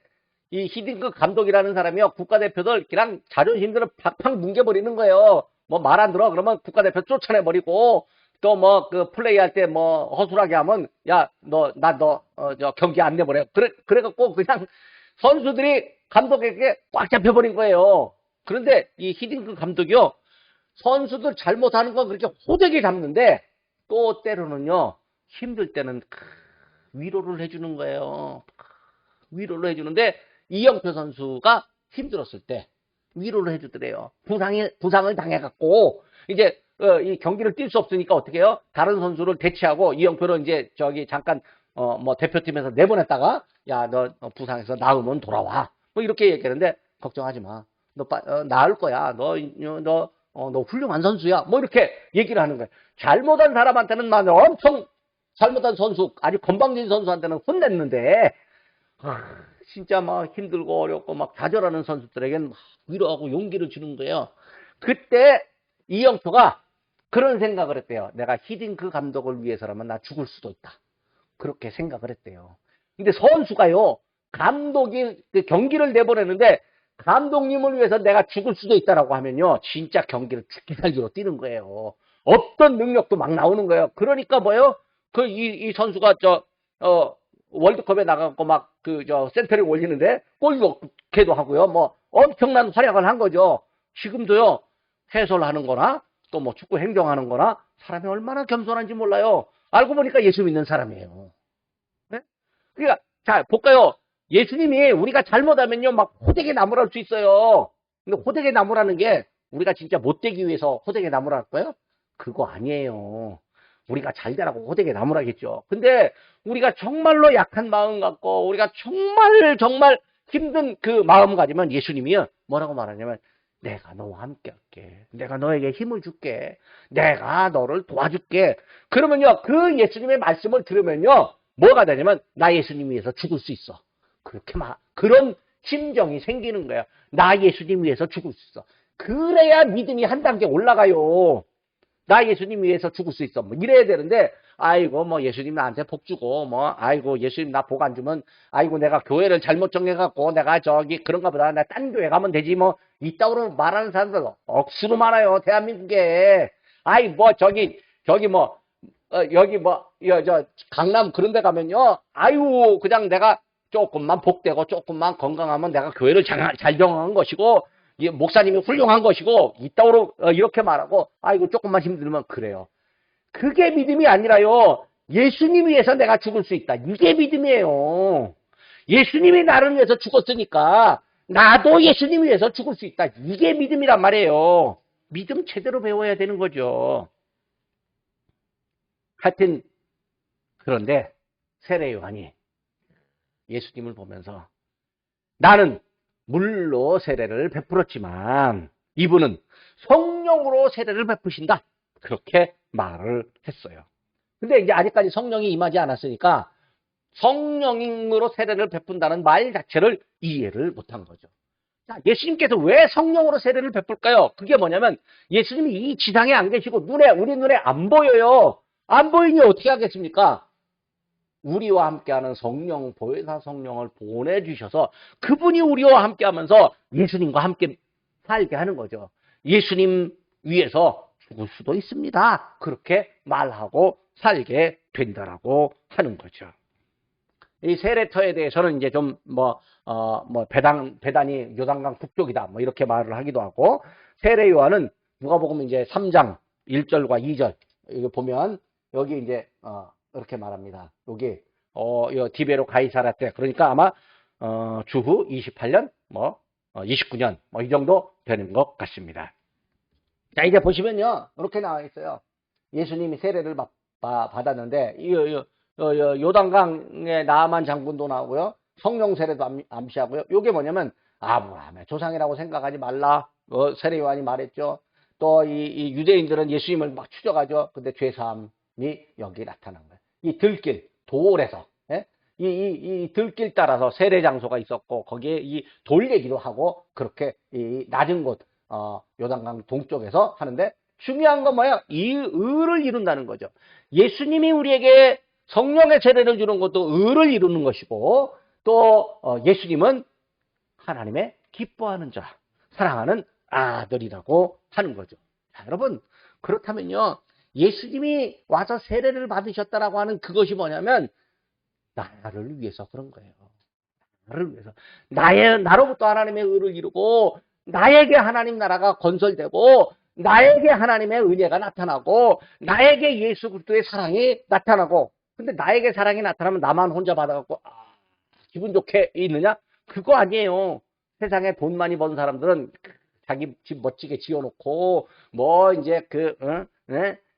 이 히딩크 감독이라는 사람이요, 국가대표들 그냥 자존심들을 팍팍 뭉개버리는 거예요. 말 안 들어 그러면 국가대표 쫓아내버리고, 또 그 플레이할 때 허술하게 하면 야, 너 경기 안 내버려. 그래갖고 그냥 선수들이 감독에게 꽉 잡혀버린 거예요. 그런데 이 히딩크 감독이요, 선수들 잘못하는 건 그렇게 호되게 잡는데 또 때로는요, 힘들 때는 위로를 해주는 거예요. 위로를 해주는데 이영표 선수가 힘들었을 때 위로를 해주더래요. 부상을 당해갖고 이제 이 경기를 뛸 수 없으니까 어떻게 해요? 다른 선수를 대체하고 이영표는 이제 잠깐 대표팀에서 내보냈다가 야, 너 부상해서 나으면 돌아와. 이렇게 얘기하는데 걱정하지 마. 너 나을 거야. 너 훌륭한 선수야. 이렇게 얘기를 하는 거예요. 잘못한 사람한테는 엄청 잘못한 선수, 아주 건방진 선수한테는 혼냈는데 진짜 힘들고 어렵고 좌절하는 선수들에게는 위로하고 용기를 주는 거예요. 그때 이영표가 그런 생각을 했대요. 내가 히딩크 감독을 위해서라면 나 죽을 수도 있다. 그렇게 생각을 했대요. 근데 선수가요, 감독이 그 경기를 내보내는데 감독님을 위해서 내가 죽을 수도 있다라고 하면요, 진짜 경기를 죽기 살기로 뛰는 거예요. 없던 능력도 막 나오는 거예요. 그러니까 뭐예요? 이 선수가 월드컵에 나가고 센터를 올리는데 골키도 하고요. 엄청난 활약을 한 거죠. 지금도요, 해설하는 거나 또 축구 행정하는 거나 사람이 얼마나 겸손한지 몰라요. 알고 보니까 예수 믿는 사람이에요. 네? 그러니까 자, 볼까요? 예수님이 우리가 잘못하면요, 호되게 나무랄 수 있어요. 근데 호되게 나무라는 게 우리가 진짜 못되기 위해서 호되게 나무랄 거예요? 그거 아니에요. 우리가 잘 되라고 호되게 나무라겠죠. 근데 우리가 정말로 약한 마음 갖고 우리가 정말 힘든 그 마음 가지면 예수님이요, 뭐라고 말하냐면 내가 너와 함께 할게. 내가 너에게 힘을 줄게. 내가 너를 도와줄게. 그러면요, 그 예수님의 말씀을 들으면요, 뭐가 되냐면 나 예수님 위해서 죽을 수 있어. 그런 심정이 생기는 거야. 나 예수님 위해서 죽을 수 있어. 그래야 믿음이 한 단계 올라가요. 나 예수님 위해서 죽을 수 있어. 이래야 되는데, 아이고, 예수님 나한테 복 주고, 아이고, 예수님 나 복 안 주면, 아이고, 내가 교회를 잘못 정해갖고, 내가 그런가 보다. 나 딴 교회 가면 되지, 이따구로 말하는 사람들 억수로 많아요, 대한민국에. 강남 그런 데 가면요, 아유, 그냥 내가 조금만 복되고, 조금만 건강하면 내가 교회를 잘 정한 것이고, 목사님이 훌륭한 것이고 이따오로 이렇게 말하고 아이고 조금만 힘들면 그래요. 그게 믿음이 아니라요. 예수님 위해서 내가 죽을 수 있다. 이게 믿음이에요. 예수님이 나를 위해서 죽었으니까 나도 예수님 위해서 죽을 수 있다. 이게 믿음이란 말이에요. 믿음 제대로 배워야 되는 거죠. 하여튼 그런데 세례 요한이 예수님을 보면서 나는 물로 세례를 베풀었지만 이분은 성령으로 세례를 베푸신다. 그렇게 말을 했어요. 근데 이제 아직까지 성령이 임하지 않았으니까 성령으로 세례를 베푼다는 말 자체를 이해를 못한 거죠. 자, 예수님께서 왜 성령으로 세례를 베풀까요? 그게 뭐냐면 예수님이 이 지상에 안 계시고 우리 눈에 안 보여요. 안 보이니 어떻게 하겠습니까? 우리와 함께하는 성령, 보혜사 성령을 보내주셔서 그분이 우리와 함께하면서 예수님과 함께 살게 하는 거죠. 예수님 위해서 죽을 수도 있습니다. 그렇게 말하고 살게 된다라고 하는 거죠. 이 세례터에 대해서는 이제 좀 배단이 요단강 북쪽이다 뭐 이렇게 말을 하기도 하고, 세례 요한은 누가복음 이제 3장 1절과 2절 이거 보면 여기 이제 이렇게 말합니다. 여기 디베로 가이사라 때, 그러니까 아마 주후 28년 29년 이 정도 되는 것 같습니다. 자, 이제 보시면요 이렇게 나와 있어요. 예수님이 세례를 받았는데 요단강의 나아만 장군도 나오고요, 성령 세례도 암시하고요. 이게 뭐냐면 아브라함의 조상이라고 생각하지 말라. 세례 요한이 말했죠. 또 이 유대인들은 예수님을 막 추적하죠. 근데 죄사함이 여기 나타난 거예요. 이 들길 돌에서 이 들길 따라서 세례 장소가 있었고 거기에 이 돌 얘기도 하고 그렇게 이 낮은 곳 요단강 동쪽에서 하는데, 중요한 건 뭐야? 이 의를 이룬다는 거죠. 예수님이 우리에게 성령의 세례를 주는 것도 의를 이루는 것이고, 또 예수님은 하나님의 기뻐하는 자, 사랑하는 아들이라고 하는 거죠. 자, 여러분, 그렇다면요 예수님이 와서 세례를 받으셨다라고 하는 그것이 뭐냐면 나를 위해서 그런 거예요. 나를 위해서, 나로부터 하나님의 의를 이루고 나에게 하나님 나라가 건설되고 나에게 하나님의 은혜가 나타나고 나에게 예수 그리스도의 사랑이 나타나고, 근데 나에게 사랑이 나타나면 나만 혼자 받아갖고 기분 좋게 있느냐? 그거 아니에요. 세상에 돈 많이 버는 사람들은 자기 집 멋지게 지어놓고 이제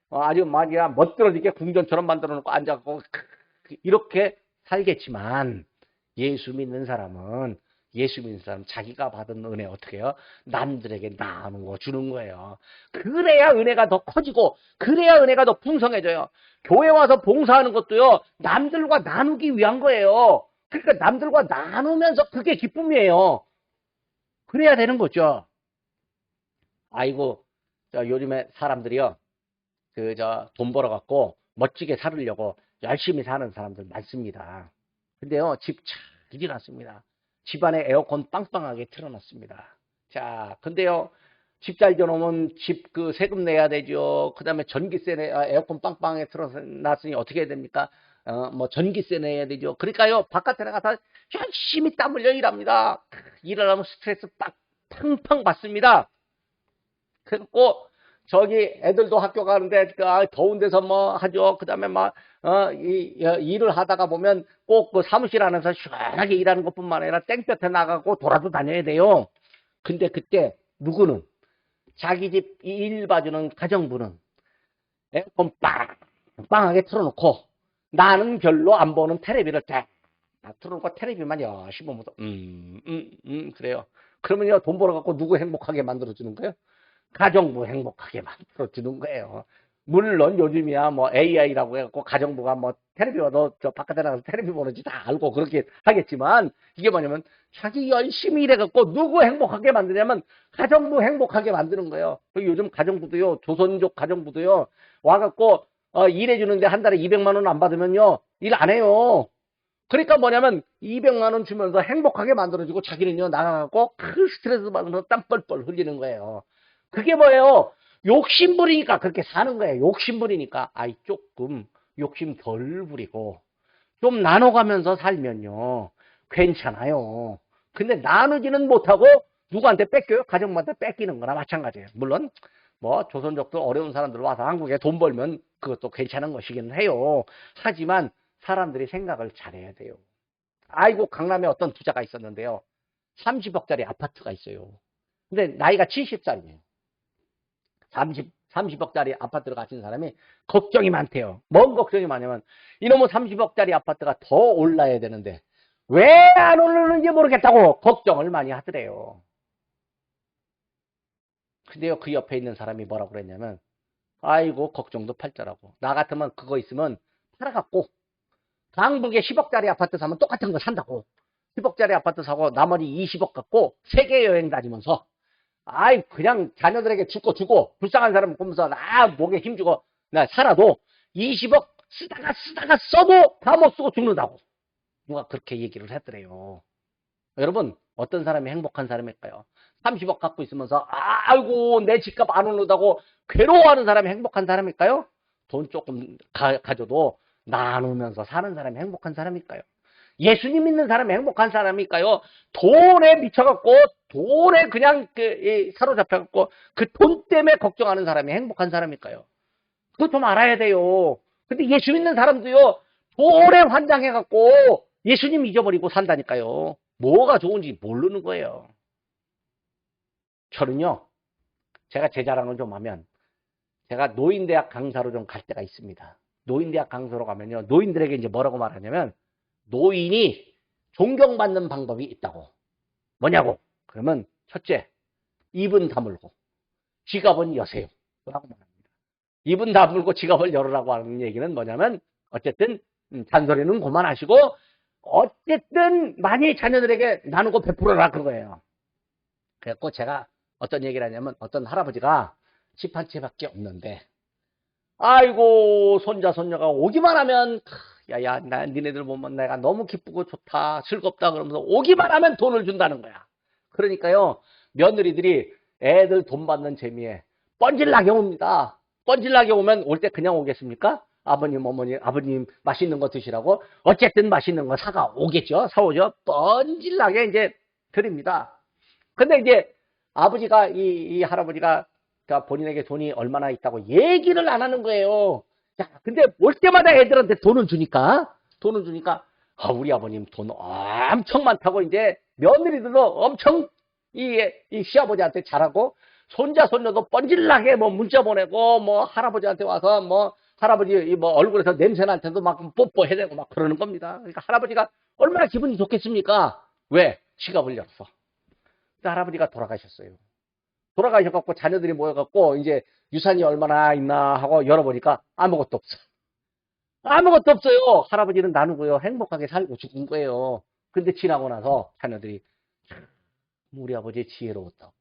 아주 멋들어지게 궁전처럼 만들어놓고 앉아갖고 이렇게 살겠지만, 예수 믿는 사람 자기가 받은 은혜 어떻게 해요? 남들에게 나누어 주는 거예요. 그래야 은혜가 더 커지고 그래야 은혜가 더 풍성해져요. 교회 와서 봉사하는 것도요 남들과 나누기 위한 거예요. 그러니까 남들과 나누면서 그게 기쁨이에요. 그래야 되는 거죠. 아이고, 요즘에 사람들이요 돈 벌어갖고 멋지게 살으려고 열심히 사는 사람들 많습니다. 근데요 집 잘 지어놨습니다. 집안에 에어컨 빵빵하게 틀어놨습니다. 자, 근데요 집 잘 지어놓으면 집 세금 내야 되죠. 그 다음에 전기세 에어컨 빵빵하게 틀어놨으니 어떻게 해야 됩니까? 전기세 내야 되죠. 그러니까요 바깥에 나가서 열심히 땀 흘려 일합니다. 일을 하면 스트레스 팡팡 받습니다. 그래갖고 저기 애들도 학교 가는데 더운 데서 하죠. 그 다음에 일을 하다가 보면 꼭 사무실 안에서 시원하게 일하는 것뿐만 아니라 땡볕에 나가고 돌아도 다녀야 돼요. 근데 그때 누구는 자기 집 일 봐주는 가정부는 에어컨 빵빵하게 틀어놓고 나는 별로 안 보는 텔레비를 딱 틀어놓고 텔레비만 열심히 보면서 그래요. 그러면요 돈 벌어갖고 누구 행복하게 만들어주는 거예요? 가정부 행복하게 만들어주는 거예요. 물론 요즘이야 AI라고 해갖고 가정부가 텔레비와 저 바깥에 나가서 텔레비 보는지 다 알고 그렇게 하겠지만, 이게 뭐냐면 자기 열심히 일해갖고 누구 행복하게 만드냐면 가정부 행복하게 만드는 거예요. 요즘 가정부도요, 조선족 가정부도요 와갖고 일해주는데 한 달에 200만 원 안 받으면요 일 안 해요. 그러니까 뭐냐면 200만 원 주면서 행복하게 만들어주고 자기는요 나가갖고 그 스트레스 받으면서 땀 뻘뻘 흘리는 거예요. 그게 뭐예요? 욕심부리니까 그렇게 사는 거예요. 욕심부리니까. 조금 욕심 덜 부리고 좀 나눠가면서 살면요 괜찮아요. 근데 나누지는 못하고 누구한테 뺏겨요? 가정부한테 뺏기는 거나 마찬가지예요. 물론 뭐 조선족도 어려운 사람들 와서 한국에 돈 벌면 그것도 괜찮은 것이긴 해요. 하지만 사람들이 생각을 잘해야 돼요. 아이고 강남에 어떤 부자가 있었는데요. 30억짜리 아파트가 있어요. 근데 나이가 70살이에요. 30억짜리 아파트를 가진 사람이 걱정이 많대요. 뭔 걱정이 많냐면 이놈의 30억짜리 아파트가 더 올라야 되는데 왜 안 오르는지 모르겠다고 걱정을 많이 하더래요. 근데요, 그 옆에 있는 사람이 뭐라고 그랬냐면 아이고 걱정도 팔자라고. 나 같으면 그거 있으면 팔아갖고 강북에 10억짜리 아파트 사면 똑같은 거 산다고. 10억짜리 아파트 사고 나머지 20억 갖고 세계 여행 다니면서 아이 그냥 자녀들에게 주고 불쌍한 사람 보면서 나 목에 힘주고 나 살아도 20억 쓰다가 써도 다 못 쓰고 죽는다고. 누가 그렇게 얘기를 했더래요. 여러분 어떤 사람이 행복한 사람일까요? 30억 갖고 있으면서 아이고 내 집값 안 오르다고 괴로워하는 사람이 행복한 사람일까요? 돈 조금 가져도 나누면서 사는 사람이 행복한 사람일까요? 예수님 믿는 사람이 행복한 사람일까요? 돈에 미쳐갖고 돈에 그냥 사로잡혀갖고 그 돈 때문에 걱정하는 사람이 행복한 사람일까요? 그거 좀 알아야 돼요. 근데 예수 믿는 사람도요 돈에 환장해갖고 예수님 잊어버리고 산다니까요. 뭐가 좋은지 모르는 거예요. 저는요 제가 제 자랑을 좀 하면 제가 노인대학 강사로 좀 갈 때가 있습니다. 노인대학 강사로 가면요 노인들에게 이제 뭐라고 말하냐면 노인이 존경받는 방법이 있다고. 뭐냐고? 그러면 첫째, 입은 다물고 지갑은 여세요. 라고 말합니다. 입은 다물고 지갑을 열으라고 하는 얘기는 뭐냐면 어쨌든 잔소리는 그만하시고 어쨌든 많이 자녀들에게 나누고 베풀어라 그거예요. 그래갖고 제가 어떤 얘기를 하냐면 어떤 할아버지가 집 한 채밖에 없는데 아이고 손자 손녀가 오기만 하면 야야 나 니네들 보면 내가 너무 기쁘고 좋다 즐겁다 그러면서 오기만 하면 돈을 준다는 거야. 그러니까요 며느리들이 애들 돈 받는 재미에 뻔질나게 옵니다. 뻔질나게 오면 올 때 그냥 오겠습니까? 아버님 어머니 아버님 맛있는 거 드시라고 어쨌든 맛있는 거 사가 오겠죠. 사오죠. 뻔질나게 이제 드립니다. 근데 이제 아버지가 이 할아버지가 본인에게 돈이 얼마나 있다고 얘기를 안 하는 거예요. 자, 근데 올 때마다 애들한테 돈을 주니까 우리 아버님 돈 엄청 많다고 이제 며느리들도 엄청 이 시아버지한테 잘하고 손자 손녀도 뻔질나게 뭐 문자 보내고 뭐 할아버지한테 와서 뭐 할아버지 뭐 얼굴에서 냄새 날 때도 막 뽀뽀해야 되고 막 그러는 겁니다. 그러니까 할아버지가 얼마나 기분이 좋겠습니까? 왜? 지갑을 열었어. 할아버지가 돌아가셨어요. 돌아가셔갖고 자녀들이 모여갖고 이제 유산이 얼마나 있나 하고 열어보니까 아무것도 없어. 아무것도 없어요. 할아버지는 나누고요. 행복하게 살고 죽은 거예요. 근데 지나고 나서 자녀들이 우리 아버지 지혜로웠다고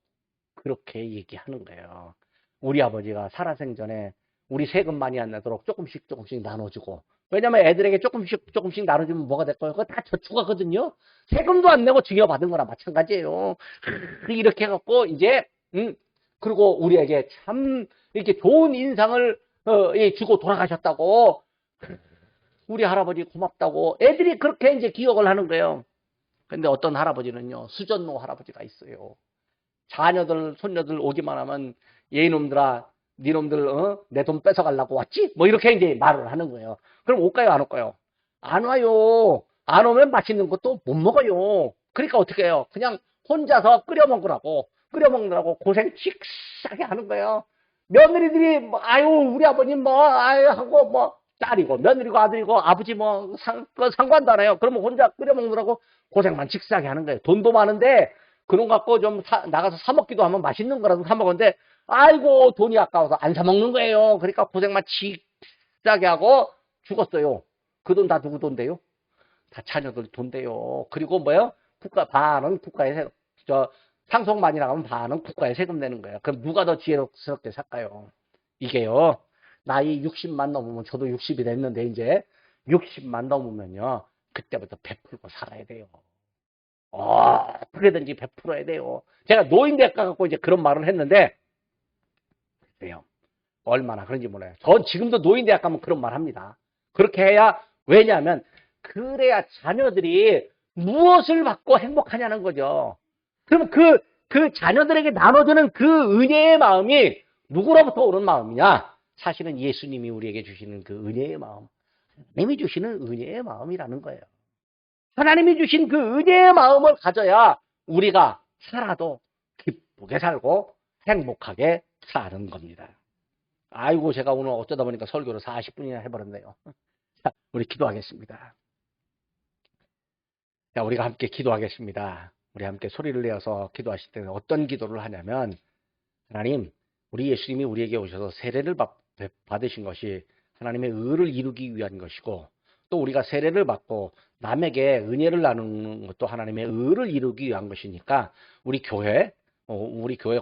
그렇게 얘기하는 거예요. 우리 아버지가 살아생전에 우리 세금 많이 안 내도록 조금씩 나눠주고 왜냐면 애들에게 조금씩 나눠주면 뭐가 될까요? 그거 다 저축하거든요. 세금도 안 내고 증여받은 거나 마찬가지예요. 이렇게 해갖고 이제 그리고 우리에게 참 이렇게 좋은 인상을 주고 돌아가셨다고 우리 할아버지 고맙다고 애들이 그렇게 이제 기억을 하는 거예요. 근데 어떤 할아버지는요 수전노 할아버지가 있어요. 자녀들 손녀들 오기만 하면 얘놈들아 니놈들 내 돈 뺏어가려고 왔지? 뭐 이렇게 이제 말을 하는 거예요. 그럼 올까요 안 올까요? 안 와요. 안 오면 맛있는 것도 못 먹어요. 그러니까 어떻게 해요? 그냥 혼자서 끓여 먹느라고 고생 씩싸게 하는 거예요. 며느리들이 뭐, 아유 우리 아버님 뭐 아유 하고 뭐 딸이고 며느리고 아들이고 아버지 뭐 상관도 안 해요. 그러면 혼자 끓여 먹느라고 고생만 씩싸게 하는 거예요. 돈도 많은데 그런 거 갖고 좀 나가서 사 먹기도 하면 맛있는 거라도 사 먹었는데 아이고 돈이 아까워서 안 사 먹는 거예요. 그러니까 고생만 씩싸게 하고 죽었어요. 그 돈 다 누구 돈데요? 다 자녀들 돈데요. 그리고 뭐요? 반은 국가에 상속 많이 나가면 반은 국가에 세금 내는 거예요. 그럼 누가 더 지혜롭게 살까요? 이게요. 나이 60만 넘으면 저도 60이 됐는데 이제 60만 넘으면요. 그때부터 베풀고 살아야 돼요. 어떻게든지 베풀어야 돼요. 제가 노인대학 가갖고 이제 그런 말을 했는데 글쎄요. 얼마나 그런지 몰라요. 전 지금도 노인대학 가면 그런 말 합니다. 그렇게 해야 왜냐하면 그래야 자녀들이 무엇을 받고 행복하냐는 거죠. 그럼 그 자녀들에게 나눠주는 그 은혜의 마음이 누구로부터 오는 마음이냐? 사실은 예수님이 우리에게 주시는 그 은혜의 마음, 하나님이 주시는 은혜의 마음이라는 거예요. 하나님이 주신 그 은혜의 마음을 가져야 우리가 살아도 기쁘게 살고 행복하게 사는 겁니다. 아이고, 제가 오늘 어쩌다 보니까 설교를 40분이나 해버렸네요. 자, 우리 기도하겠습니다. 자, 우리가 함께 기도하겠습니다. 우리 함께 소리를 내어서 기도하실 때는 어떤 기도를 하냐면, 하나님, 우리 예수님이 우리에게 오셔서 세례를 받으신 것이 하나님의 의를 이루기 위한 것이고, 또 우리가 세례를 받고 남에게 은혜를 나누는 것도 하나님의 의를 이루기 위한 것이니까 우리 교회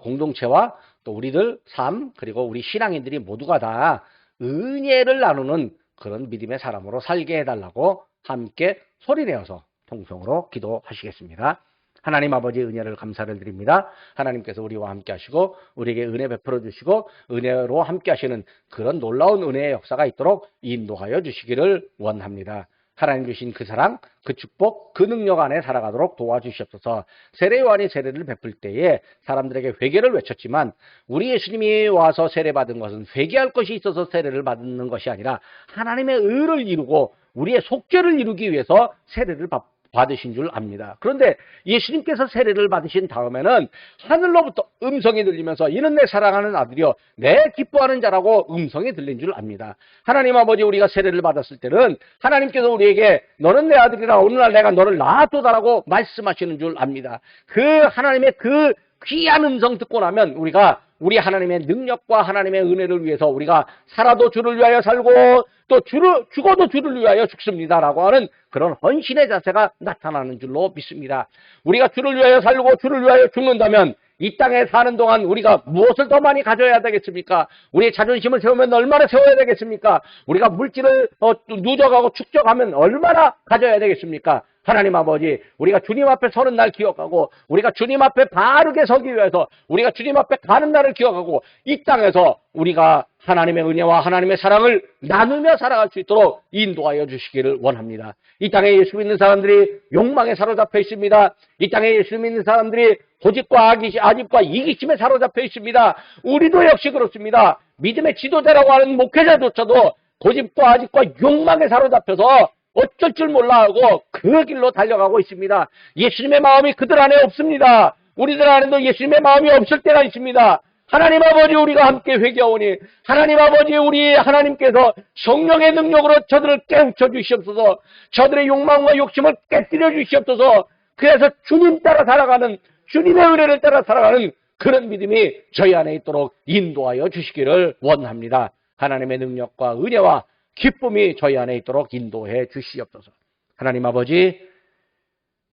공동체와 또 우리들 삶, 그리고 우리 신앙인들이 모두가 다 은혜를 나누는 그런 믿음의 사람으로 살게 해달라고 함께 소리내어서 통성으로 기도하시겠습니다. 하나님 아버지, 은혜를 감사를 드립니다. 하나님께서 우리와 함께 하시고 우리에게 은혜 베풀어 주시고 은혜로 함께 하시는 그런 놀라운 은혜의 역사가 있도록 인도하여 주시기를 원합니다. 하나님 주신 그 사랑, 그 축복, 그 능력 안에 살아가도록 도와주시옵소서. 세례요한이 세례를 베풀 때에 사람들에게 회개를 외쳤지만 우리 예수님이 와서 세례받은 것은 회개할 것이 있어서 세례를 받는 것이 아니라 하나님의 의를 이루고 우리의 속죄를 이루기 위해서 세례를 받으신 줄 압니다. 그런데 예수님께서 세례를 받으신 다음에는 하늘로부터 음성이 들리면서 이는 내 사랑하는 아들이요 내 기뻐하는 자라고 음성이 들린 줄 압니다. 하나님 아버지, 우리가 세례를 받았을 때는 하나님께서 우리에게 너는 내 아들이라 오늘날 내가 너를 낳았도다라고 말씀하시는 줄 압니다. 그 하나님의 그 귀한 음성 듣고 나면 우리가 우리 하나님의 능력과 하나님의 은혜를 위해서 우리가 살아도 주를 위하여 살고 또 죽어도 주를 위하여 죽습니다라고 하는 그런 헌신의 자세가 나타나는 줄로 믿습니다. 우리가 주를 위하여 살고 주를 위하여 죽는다면 이 땅에 사는 동안 우리가 무엇을 더 많이 가져야 되겠습니까? 우리의 자존심을 세우면 얼마나 세워야 되겠습니까? 우리가 물질을 누적하고 축적하면 얼마나 가져야 되겠습니까? 하나님 아버지, 우리가 주님 앞에 서는 날 기억하고 우리가 주님 앞에 바르게 서기 위해서 우리가 주님 앞에 가는 날을 기억하고 이 땅에서 우리가 하나님의 은혜와 하나님의 사랑을 나누며 살아갈 수 있도록 인도하여 주시기를 원합니다. 이 땅에 예수 믿는 사람들이 욕망에 사로잡혀 있습니다. 이 땅에 예수 믿는 사람들이 고집과 아집과 이기심에 사로잡혀 있습니다. 우리도 역시 그렇습니다. 믿음의 지도자라고 하는 목회자조차도 고집과 아집과 욕망에 사로잡혀서 어쩔 줄 몰라 하고 그 길로 달려가고 있습니다. 예수님의 마음이 그들 안에 없습니다. 우리들 안에도 예수님의 마음이 없을 때가 있습니다. 하나님 아버지, 우리가 함께 회개하오니 하나님 아버지, 우리 하나님께서 성령의 능력으로 저들을 깨우쳐 주시옵소서. 저들의 욕망과 욕심을 깨뜨려 주시옵소서. 그래서 주님 따라 살아가는, 주님의 은혜를 따라 살아가는 그런 믿음이 저희 안에 있도록 인도하여 주시기를 원합니다. 하나님의 능력과 은혜와 기쁨이 저희 안에 있도록 인도해 주시옵소서. 하나님 아버지,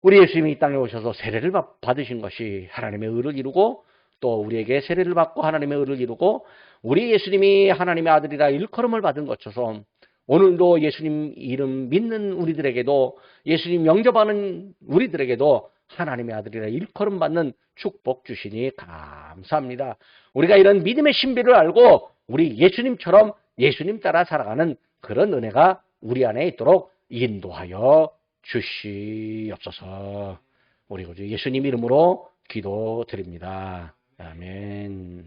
우리 예수님이 이 땅에 오셔서 세례를 받으신 것이 하나님의 의를 이루고 또 우리에게 세례를 받고 하나님의 의를 이루고 우리 예수님이 하나님의 아들이라 일컬음을 받은 것처럼 오늘도 예수님 이름 믿는 우리들에게도 예수님 영접하는 우리들에게도 하나님의 아들이라 일컬음 받는 축복 주시니 감사합니다. 우리가 이런 믿음의 신비를 알고 우리 예수님처럼 예수님 따라 살아가는 그런 은혜가 우리 안에 있도록 인도하여 주시옵소서. 우리 구주 예수님 이름으로 기도드립니다. 아멘.